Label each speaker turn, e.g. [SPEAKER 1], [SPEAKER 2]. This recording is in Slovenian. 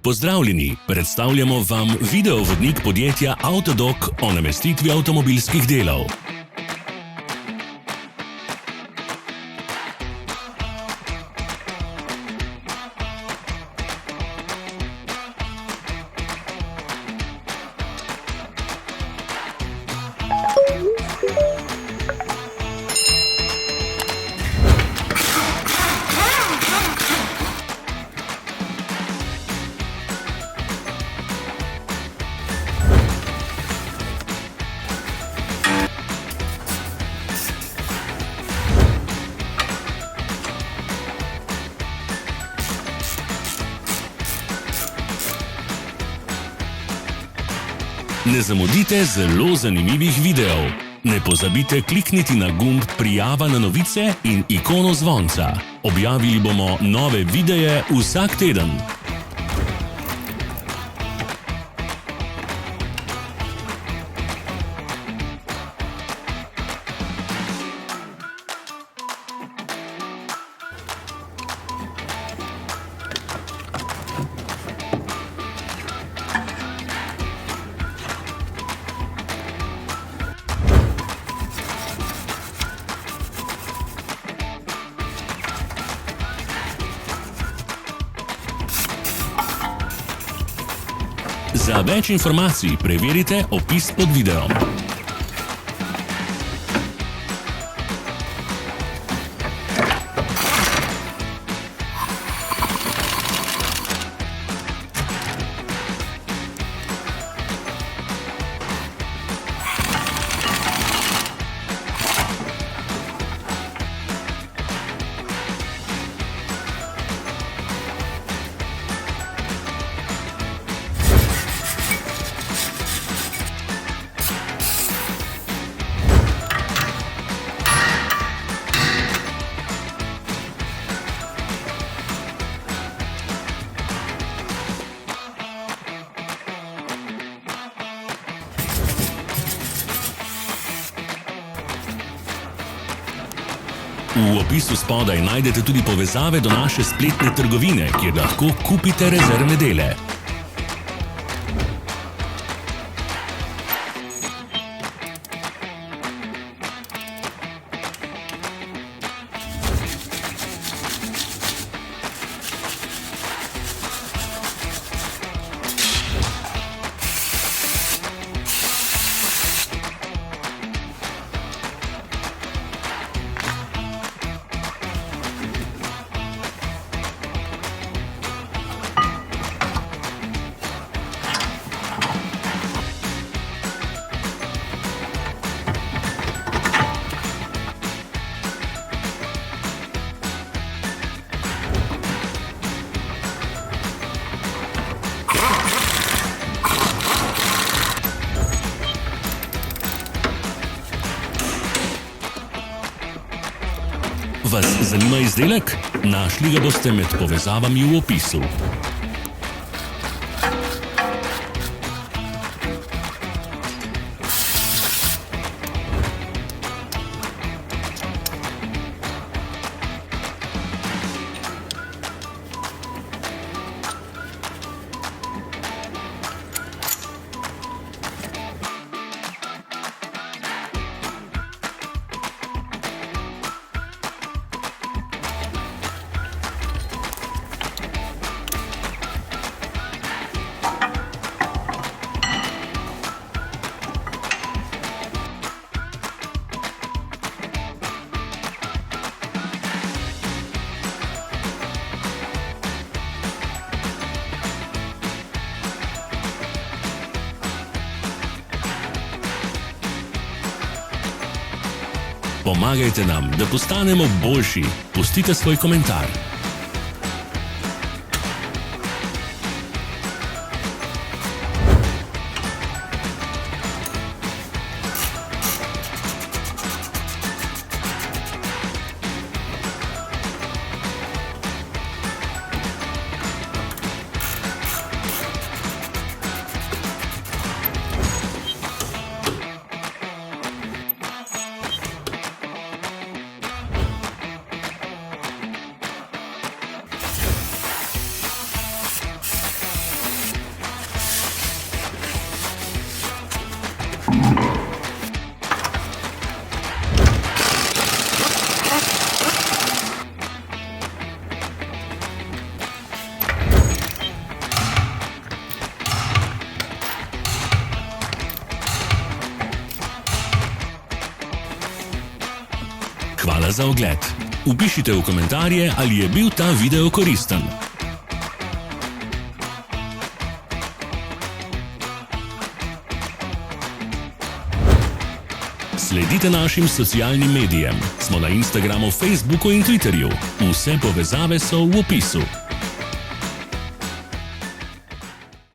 [SPEAKER 1] Pozdravljeni, predstavljamo vam videovodnik podjetja Avtodok o namestitvi avtomobilskih delov. Ne zamudite zelo zanimivih videov. Ne pozabite klikniti na gumb Prijava na novice in ikono zvonca. Objavili bomo nove videe vsak teden. Za več informacij preverite opis pod videom. V opisu spodaj najdete tudi povezave do naše spletne trgovine, kjer lahko kupite rezervne dele. Vas zanima izdelek? Našli ga boste med povezavami v opisu. Pomagajte nam, da postanemo boljši. Pustite svoj komentar. Hvala za ogled. Vpišite v komentarje, ali je bil ta video koristen. Sledite našim socialnim medijem. Smo na Instagramu, Facebooku in Twitterju. Vse povezave so v opisu.